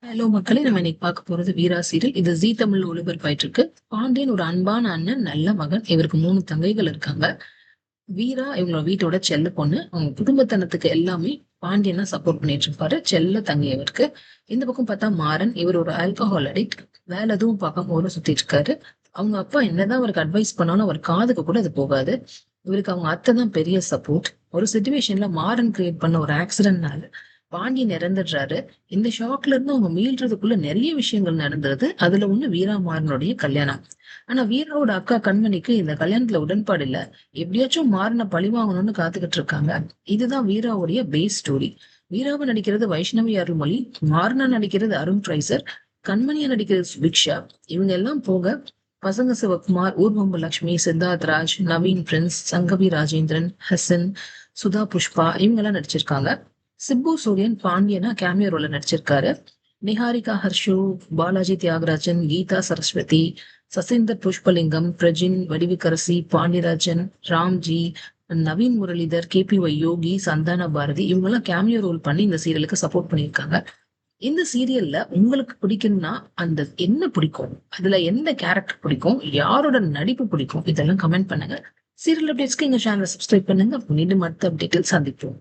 Hello மக்களே, நம்ம இன்னைக்கு பார்க்க போறது வீரா சீரியல். இது ஜீ தமிழ் ஒளிபரப்பாயிட்டு இருக்கு. பாண்டியன் ஒரு அன்பான அண்ணன், நல்ல மகன். இவருக்கு 3 தங்கைகள் இருக்காங்க. வீரா இவங்களோட வீட்டோட செல்ல பொண்ணு. அவங்க குடும்பத்தனத்துக்கு எல்லாமே பாண்டியனா சப்போர்ட் பண்ணிட்டு இருப்பாரு. செல்ல தங்கை இவருக்கு. இந்த பக்கம் பார்த்தா மாறன், இவர் ஒரு ஆல்கஹால் அடிக்ட். வேலை எதுவும் பார்க்காம ஊரை சுத்திட்டு இருக்காரு. அவங்க அப்பா என்னதான் அவருக்கு அட்வைஸ் பண்ணாலும் அவர் காதுக்கு கூட அது போகாது. இவருக்கு அவங்க அத்தை தான் பெரிய சப்போர்ட். ஒரு சுச்சுவேஷன்ல மாறன் கிரியேட் பண்ண ஒரு ஆக்சிடென்ட்னால பாண்டியன் இறந்துடுறாரு. இந்த ஷாக்ல இருந்து அவங்க மீள்றதுக்குள்ள நிறைய விஷயங்கள் நடந்தது. அதுல ஒண்ணு வீரா மாறனுடைய கல்யாணம். ஆனா வீராவோட அக்கா கண்மணிக்கு இந்த கல்யாணத்துல உடன்பாடு இல்ல. எப்படியாச்சும் மாறனை பழி வாங்கணும்னு காத்துக்கிட்டு இருக்காங்க. இதுதான் வீராவுடைய பேஸ் ஸ்டோரி. வீராவை நடிக்கிறது வைஷ்ணவி அருள்மொழி, மாறனா நடிக்கிறது அருண் ஃப்ரைசர், கண்மணியா நடிக்கிறது சுபிக்ஷா. இவங்க எல்லாம் போக பசங்க சிவகுமார், ஊர்வம்பு லட்சுமி, சித்தார்த் ராஜ், நவீன் பிரின்ஸ், சங்கவி ராஜேந்திரன், ஹசன், சுதா புஷ்பா இவங்க எல்லாம் நடிச்சிருக்காங்க. சிப்பு சூரியன் பாண்டியனா கேமியோ ரோல நடிச்சிருக்காரு. நிஹாரிகா ஹர்ஷு, பாலாஜி தியாகராஜன், கீதா சரஸ்வதி, சசீந்தர் புஷ்பலிங்கம், பிரஜின், வடிவுக்கரசி, பாண்டியராஜன், ராம்ஜி, நவீன் முரளிதர், KPY யோகி, சந்தான பாரதி இவங்க எல்லாம் கேமியோ ரோல் பண்ணி இந்த சீரியலுக்கு சப்போர்ட் பண்ணியிருக்காங்க. இந்த சீரியல்ல உங்களுக்கு பிடிக்கும்னா அந்த என்ன பிடிக்கும், அதுல எந்த கேரக்டர் பிடிக்கும், யாரோட நடிப்பு பிடிக்கும், இதெல்லாம் கமெண்ட் பண்ணுங்க. சீரியல் அப்டேட்ஸ்க்கு எங்க சேனலை சப்ஸ்கிரைப் பண்ணுங்க. மீண்டும் அடுத்த அப்டேட்டில் சந்திப்போம்.